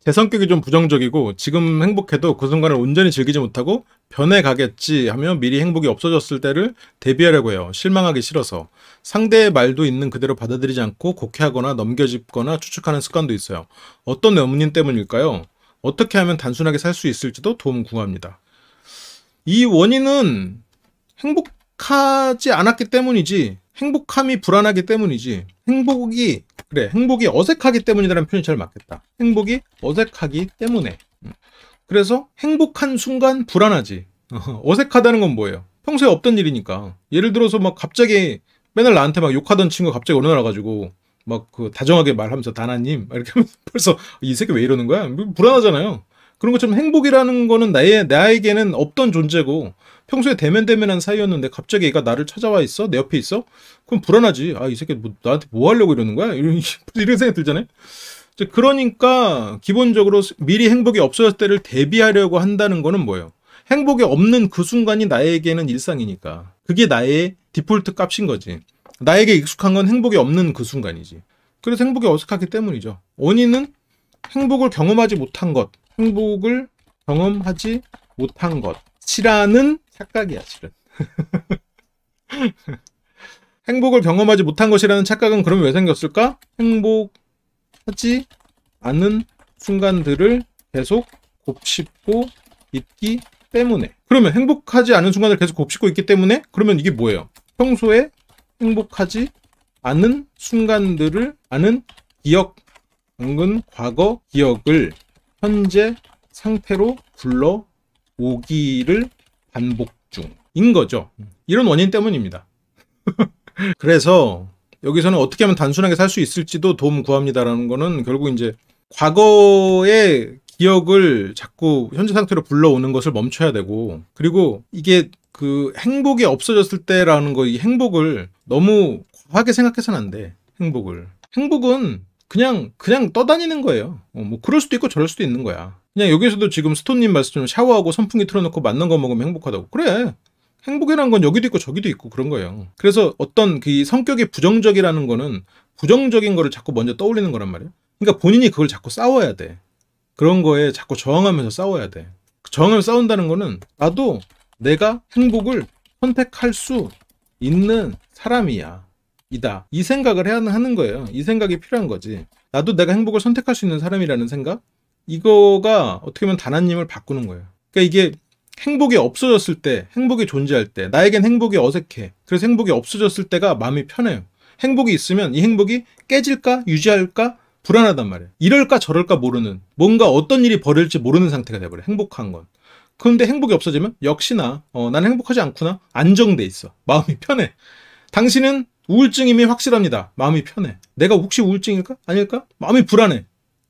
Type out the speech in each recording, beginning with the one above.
제 성격이 좀 부정적이고 지금 행복해도 그 순간을 온전히 즐기지 못하고 변해가겠지 하며 미리 행복이 없어졌을 때를 대비하려고 해요. 실망하기 싫어서. 상대의 말도 있는 그대로 받아들이지 않고 곡해하거나 넘겨짚거나 추측하는 습관도 있어요. 어떤 원인 때문일까요? 어떻게 하면 단순하게 살 수 있을지도 도움 구합니다. 이 원인은 행복하지 않았기 때문이지, 행복함이 불안하기 때문이지, 행복이 어색하기 때문이라는 표현이 잘 맞겠다. 행복이 어색하기 때문에. 그래서 행복한 순간 불안하지. 어색하다는 건 뭐예요? 평소에 없던 일이니까. 예를 들어서 막 갑자기 맨날 나한테 막 욕하던 친구가 갑자기 어느 날 와가지고 막 그 다정하게 말하면서 다나님 이렇게 하면서 벌써 이 새끼 왜 이러는 거야? 불안하잖아요. 그런 것처럼 행복이라는 거는 나에게는 없던 존재고 평소에 대면대면한 사이였는데 갑자기 얘가 나를 찾아와 있어? 내 옆에 있어? 그럼 불안하지. 아, 이 새끼 나한테 뭐 하려고 이러는 거야? 이런 생각이 들잖아요. 그러니까 기본적으로 미리 행복이 없어졌을 때를 대비하려고 한다는 거는 뭐예요? 행복이 없는 그 순간이 나에게는 일상이니까. 그게 나의 디폴트 값인 거지. 나에게 익숙한 건 행복이 없는 그 순간이지. 그래서 행복이 어색하기 때문이죠. 원인은 행복을 경험하지 못한 것, 행복을 경험하지 못한 것이라는 착각이야, 실은. 행복을 경험하지 못한 것이라는 착각은 그러면 왜 생겼을까? 행복하지 않은 순간들을 계속 곱씹고 있기 때문에. 그러면 행복하지 않은 순간을 계속 곱씹고 있기 때문에? 그러면 이게 뭐예요? 평소에 행복하지 않은 순간들을 아는 기억, 혹은 과거 기억을 현재 상태로 불러오기를 반복 중인 거죠. 이런 원인 때문입니다. 그래서 여기서는 어떻게 하면 단순하게 살 수 있을지도 도움 구합니다라는 거는 결국 이제 과거의 기억을 자꾸 현재 상태로 불러오는 것을 멈춰야 되고, 그리고 이게 그 행복이 없어졌을 때라는 거, 이 행복을 너무 과하게 생각해서는 안 돼. 행복은 그냥 떠다니는 거예요. 뭐 그럴 수도 있고 저럴 수도 있는 거야. 그냥 여기서도 지금 스톤님 말씀처럼 샤워하고 선풍기 틀어놓고 맞는 거 먹으면 행복하다고. 그래. 행복이라는 건 여기도 있고 저기도 있고 그런 거예요. 그래서 어떤 그 성격이 부정적이라는 거는 부정적인 거를 자꾸 먼저 떠올리는 거란 말이에요. 그러니까 본인이 그걸 자꾸 싸워야 돼. 그런 거에 자꾸 저항하면서 싸워야 돼. 저항을 싸운다는 거는 나도 내가 행복을 선택할 수 있는 사람이야. 이 생각을 해야 하는 거예요. 이 생각이 필요한 거지. 나도 내가 행복을 선택할 수 있는 사람이라는 생각? 이거가 어떻게 보면 다나님을 바꾸는 거예요. 그러니까 이게 행복이 없어졌을 때, 행복이 존재할 때, 나에겐 행복이 어색해. 그래서 행복이 없어졌을 때가 마음이 편해요. 행복이 있으면 이 행복이 깨질까? 유지할까? 불안하단 말이에요. 이럴까 저럴까 모르는, 뭔가 어떤 일이 벌어질지 모르는 상태가 돼버려요. 행복한 건. 그런데 행복이 없어지면 역시나 나는 행복하지 않구나. 안정돼 있어. 마음이 편해. 당신은 우울증임이 확실합니다. 마음이 편해. 내가 혹시 우울증일까? 아닐까? 마음이 불안해.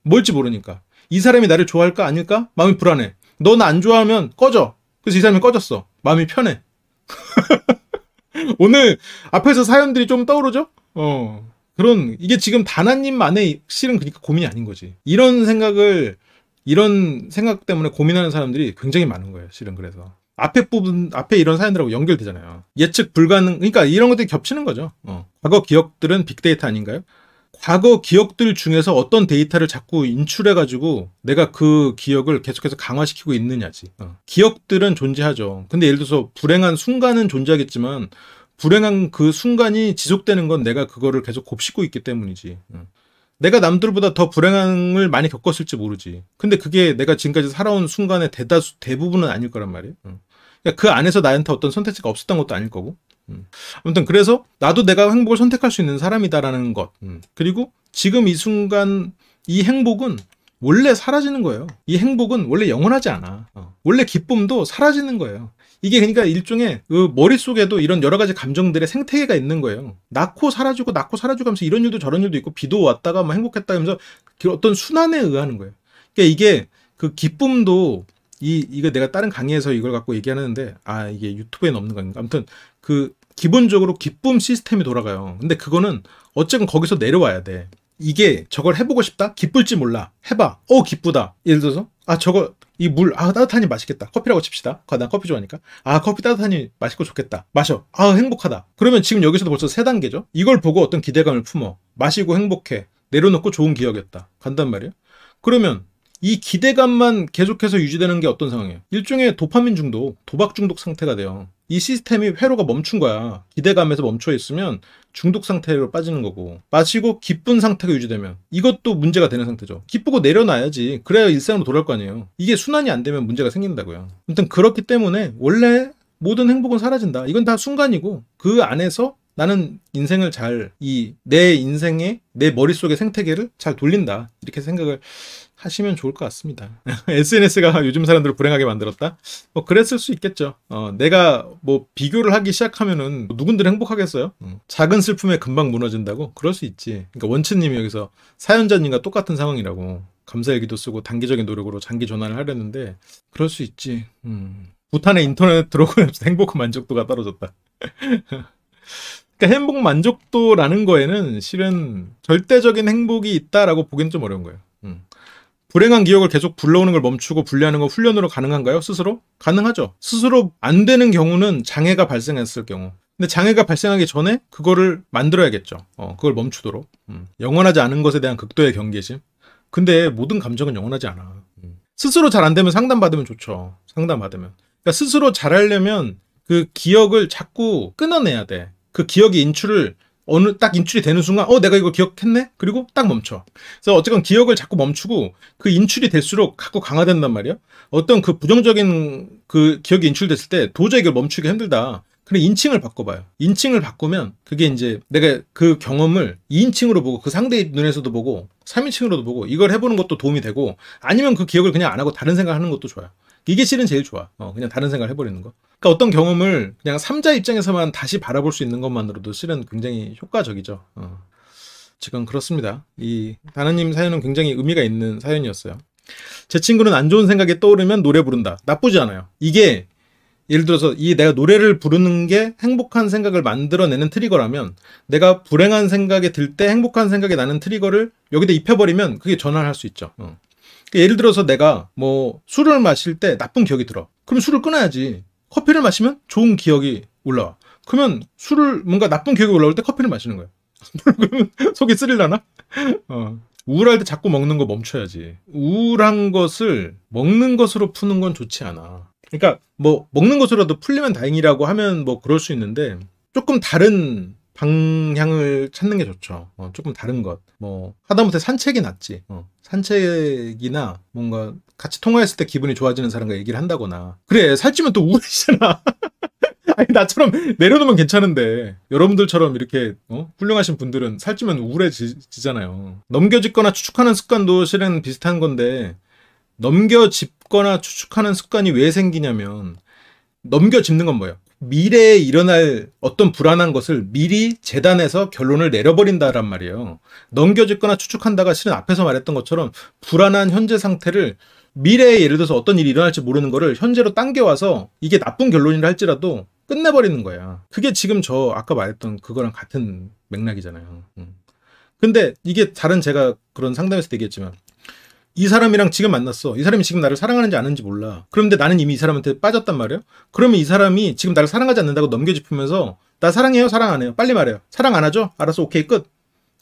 뭘지 모르니까. 이 사람이 나를 좋아할까? 아닐까? 마음이 불안해. 너 나 안 좋아하면 꺼져. 그래서 이 사람이 꺼졌어. 마음이 편해. 오늘 앞에서 사연들이 좀 떠오르죠? 이게 지금 다나님만의 실은 그러니까 고민이 아닌 거지. 이런 생각 때문에 고민하는 사람들이 굉장히 많은 거예요. 실은 그래서. 앞에 이런 사연들하고 연결되잖아요. 예측 불가능, 그러니까 이런 것들이 겹치는 거죠. 과거 기억들은 빅데이터 아닌가요? 과거 기억들 중에서 어떤 데이터를 자꾸 인출해가지고 내가 그 기억을 계속해서 강화시키고 있느냐지. 기억들은 존재하죠. 근데 예를 들어서 불행한 순간은 존재하겠지만 불행한 그 순간이 지속되는 건 내가 그거를 계속 곱씹고 있기 때문이지. 내가 남들보다 더 불행함을 많이 겪었을지 모르지. 근데 그게 내가 지금까지 살아온 순간의 대부분은 아닐 거란 말이에요. 그러니까 그 안에서 나한테 어떤 선택지가 없었던 것도 아닐 거고. 아무튼 그래서 나도 내가 행복을 선택할 수 있는 사람이다라는 것. 그리고 지금 이 순간 이 행복은 원래 사라지는 거예요. 이 행복은 원래 영원하지 않아. 원래 기쁨도 사라지는 거예요. 이게 그러니까 일종의 그 머릿속에도 이런 여러 가지 감정들의 생태계가 있는 거예요. 낳고 사라지고 하면서 이런 일도 저런 일도 있고 비도 왔다가 뭐 행복했다 하면서 그 어떤 순환에 의하는 거예요. 그러니까 이게 그 기쁨도 이거 내가 다른 강의에서 이걸 갖고 얘기하는데 이게 유튜브에는 없는 건가? 아무튼 그 기본적으로 기쁨 시스템이 돌아가요. 근데 그거는 어쨌든 거기서 내려와야 돼. 이게 저걸 해보고 싶다? 기쁠지 몰라. 해봐. 기쁘다. 예를 들어서 저거 이 물 따뜻하니 맛있겠다. 커피라고 칩시다. 난 커피 좋아하니까. 커피 따뜻하니 맛있고 좋겠다. 마셔. 행복하다. 그러면 지금 여기서도 벌써 3단계죠. 이걸 보고 어떤 기대감을 품어. 마시고 행복해. 내려놓고 좋은 기억이었다. 간단 말이에요. 그러면 이 기대감만 계속해서 유지되는 게 어떤 상황이에요? 일종의 도파민 중독, 도박 중독 상태가 돼요. 이 시스템이 회로가 멈춘 거야. 기대감에서 멈춰 있으면 중독 상태로 빠지는 거고, 마시고 기쁜 상태가 유지되면 이것도 문제가 되는 상태죠. 기쁘고 내려놔야지. 그래야 일상으로 돌아올 거 아니에요. 이게 순환이 안 되면 문제가 생긴다고요. 아무튼 그렇기 때문에 원래 모든 행복은 사라진다. 이건 다 순간이고, 그 안에서 나는 인생을 내 인생의, 내 머릿속의 생태계를 잘 돌린다. 이렇게 생각을 하시면 좋을 것 같습니다. SNS가 요즘 사람들을 불행하게 만들었다? 뭐 그랬을 수 있겠죠. 내가 뭐 비교를 하기 시작하면은 누군들 행복하겠어요? 작은 슬픔에 금방 무너진다고? 그럴 수 있지. 그러니까 원치님이 여기서 사연자님과 똑같은 상황이라고 감사일기도 쓰고 단기적인 노력으로 장기 전환을 하려는데 그럴 수 있지. 부탄에 인터넷 들어오면서 행복 만족도가 떨어졌다. 그러니까 행복 만족도라는 거에는 실은 절대적인 행복이 있다라고 보기는 좀 어려운 거예요. 불행한 기억을 계속 불러오는 걸 멈추고 분리하는 건 훈련으로 가능한가요? 스스로? 가능하죠. 스스로 안 되는 경우는 장애가 발생했을 경우. 근데 장애가 발생하기 전에 그거를 만들어야겠죠. 그걸 멈추도록. 영원하지 않은 것에 대한 극도의 경계심. 근데 모든 감정은 영원하지 않아. 스스로 잘 안 되면 상담받으면 좋죠. 상담받으면. 그러니까 스스로 잘하려면 그 기억을 자꾸 끊어내야 돼. 그 기억의 인출을 딱 인출이 되는 순간 내가 이거 기억했네? 그리고 딱 멈춰. 그래서 어쨌건 기억을 자꾸 멈추고 그 인출이 될수록 자꾸 강화된단 말이야. 어떤 그 부정적인 그 기억이 인출됐을 때 도저히 이걸 멈추기가 힘들다. 그래 인칭을 바꿔봐요. 인칭을 바꾸면 그게 이제 내가 그 경험을 2인칭으로 보고 그 상대의 눈에서도 보고 3인칭으로도 보고 이걸 해보는 것도 도움이 되고, 아니면 그 기억을 그냥 안 하고 다른 생각하는 것도 좋아요. 이게 실은 제일 좋아. 그냥 다른 생각을 해버리는 거. 그러니까 어떤 경험을 그냥 3자 입장에서만 다시 바라볼 수 있는 것만으로도 실은 굉장히 효과적이죠. 지금 그렇습니다. 이 다나님 사연은 굉장히 의미가 있는 사연이었어요. 제 친구는 안 좋은 생각이 떠오르면 노래 부른다. 나쁘지 않아요. 이게 예를 들어서 내가 노래를 부르는 게 행복한 생각을 만들어내는 트리거라면, 내가 불행한 생각이 들 때 행복한 생각이 나는 트리거를 여기다 입혀버리면 그게 전환할 수 있죠. 예를 들어서 내가 뭐 술을 마실 때 나쁜 기억이 들어. 그럼 술을 끊어야지. 커피를 마시면 좋은 기억이 올라와. 그러면 뭔가 나쁜 기억이 올라올 때 커피를 마시는 거야. 그러면 속이 쓰릴라나? 우울할 때 자꾸 먹는 거 멈춰야지. 우울한 것을 먹는 것으로 푸는 건 좋지 않아. 그러니까 뭐 먹는 것으로도 풀리면 다행이라고 하면 뭐 그럴 수 있는데, 조금 다른 방향을 찾는 게 좋죠. 조금 다른 것. 뭐 하다못해 산책이 낫지. 산책이나 뭔가 같이 통화했을 때 기분이 좋아지는 사람과 얘기를 한다거나. 그래, 살찌면 또 우울해지잖아. 아니, 나처럼 내려놓으면 괜찮은데 여러분들처럼 이렇게 훌륭하신 분들은 살찌면 우울해지잖아요. 넘겨짚거나 추측하는 습관도 실은 비슷한 건데, 넘겨짚거나 추측하는 습관이 왜 생기냐면, 넘겨짚는 건 뭐예요? 미래에 일어날 어떤 불안한 것을 미리 재단해서 결론을 내려버린다란 말이에요. 넘겨짚거나 추측한다가 실은 앞에서 말했던 것처럼 불안한 현재 상태를, 미래에 예를 들어서 어떤 일이 일어날지 모르는 거를 현재로 당겨와서 이게 나쁜 결론이라 할지라도 끝내버리는 거야. 그게 지금 아까 말했던 그거랑 같은 맥락이잖아요. 근데 이게 제가 그런 상담에서 얘기했지만, 이 사람이랑 지금 만났어. 이 사람이 지금 나를 사랑하는지 안 하는지 몰라. 그런데 나는 이미 이 사람한테 빠졌단 말이에요. 그러면 이 사람이 지금 나를 사랑하지 않는다고 넘겨짚으면서 나 사랑해요? 사랑 안 해요? 빨리 말해요. 사랑 안 하죠? 알았어. 오케이 끝.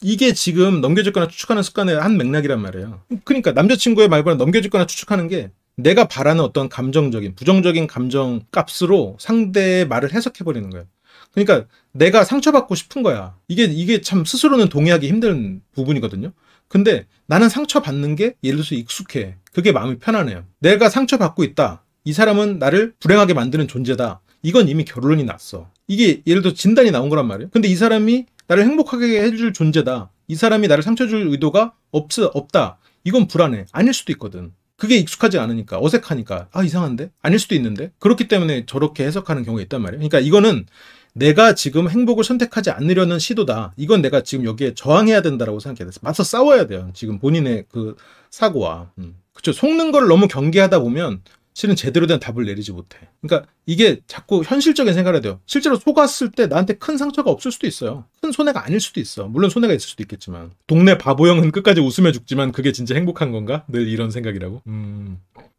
이게 지금 넘겨짚거나 추측하는 습관의 한 맥락이란 말이에요. 그러니까 남자친구의 말보다 넘겨짚거나 추측하는 게 내가 바라는 어떤 감정적인, 부정적인 감정 값으로 상대의 말을 해석해버리는 거예요. 그러니까 내가 상처받고 싶은 거야. 이게 참 스스로는 동의하기 힘든 부분이거든요. 근데 나는 상처받는 게 예를 들어서 익숙해. 그게 마음이 편안해요. 내가 상처받고 있다. 이 사람은 나를 불행하게 만드는 존재다. 이건 이미 결론이 났어. 이게 예를 들어 진단이 나온 거란 말이에요. 근데 이 사람이 나를 행복하게 해줄 존재다. 이 사람이 나를 상처 줄 의도가 없다. 이건 불안해. 아닐 수도 있거든. 그게 익숙하지 않으니까, 어색하니까, 이상한데? 아닐 수도 있는데? 그렇기 때문에 저렇게 해석하는 경우가 있단 말이에요. 그러니까 이거는 내가 지금 행복을 선택하지 않으려는 시도다. 이건 내가 지금 여기에 저항해야 된다라고 생각해야 돼. 맞서 싸워야 돼요. 지금 본인의 그 사고와. 그쵸. 속는 걸 너무 경계하다 보면 실은 제대로 된 답을 내리지 못해. 그러니까 이게 자꾸 현실적인 생각을 해야 돼요. 실제로 속았을 때 나한테 큰 상처가 없을 수도 있어요. 큰 손해가 아닐 수도 있어. 물론 손해가 있을 수도 있겠지만. 동네 바보형은 끝까지 웃으며 죽지만 그게 진짜 행복한 건가? 늘 이런 생각이라고.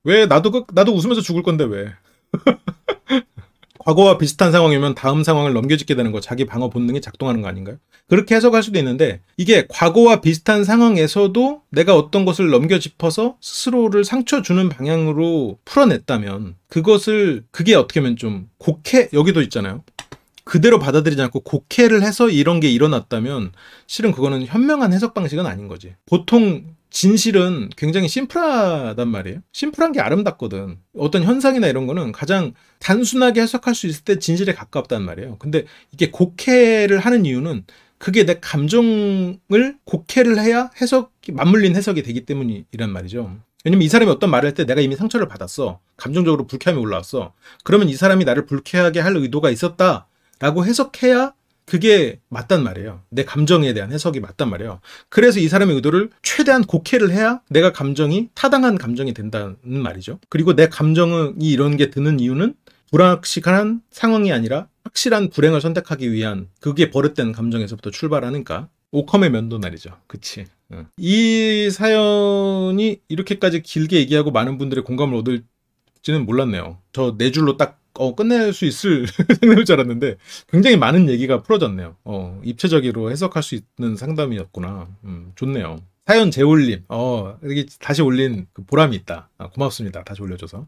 왜 나도 웃으면서 죽을 건데 왜? 과거와 비슷한 상황이면 다음 상황을 넘겨짓게 되는 거, 자기 방어 본능이 작동하는 거 아닌가요? 그렇게 해석할 수도 있는데, 이게 과거와 비슷한 상황에서도 내가 어떤 것을 넘겨짚어서 스스로를 상처 주는 방향으로 풀어냈다면, 그게 어떻게 보면 좀 여기도 있잖아요. 그대로 받아들이지 않고 곡해를 해서 이런 게 일어났다면 실은 그거는 현명한 해석 방식은 아닌 거지. 보통 진실은 굉장히 심플하단 말이에요. 심플한 게 아름답거든. 어떤 현상이나 이런 거는 가장 단순하게 해석할 수 있을 때 진실에 가깝단 말이에요. 근데 이게 곡해를 하는 이유는 그게 내 감정을 곡해를 해야 맞물린 해석이 되기 때문이란 말이죠. 왜냐면 이 사람이 어떤 말을 할 때 내가 이미 상처를 받았어. 감정적으로 불쾌함이 올라왔어. 그러면 이 사람이 나를 불쾌하게 할 의도가 있었다 라고 해석해야 그게 맞단 말이에요. 내 감정에 대한 해석이 맞단 말이에요. 그래서 이 사람의 의도를 최대한 곡해를 해야 내가 타당한 감정이 된다는 말이죠. 그리고 내 감정이 이런 게 드는 이유는 불확실한 상황이 아니라 확실한 불행을 선택하기 위한 그게 버릇된 감정에서부터 출발하니까 오컴의 면도 말이죠. 그치. 이 사연이 이렇게까지 길게 얘기하고 많은 분들의 공감을 얻을지는 몰랐네요. 저 4줄로 딱 끝낼 수 있을 생각일 줄 알았는데 굉장히 많은 얘기가 풀어졌네요. 입체적으로 해석할 수 있는 상담이었구나. 좋네요. 사연 재올림. 이게 다시 올린 그 보람이 있다. 고맙습니다. 다시 올려줘서.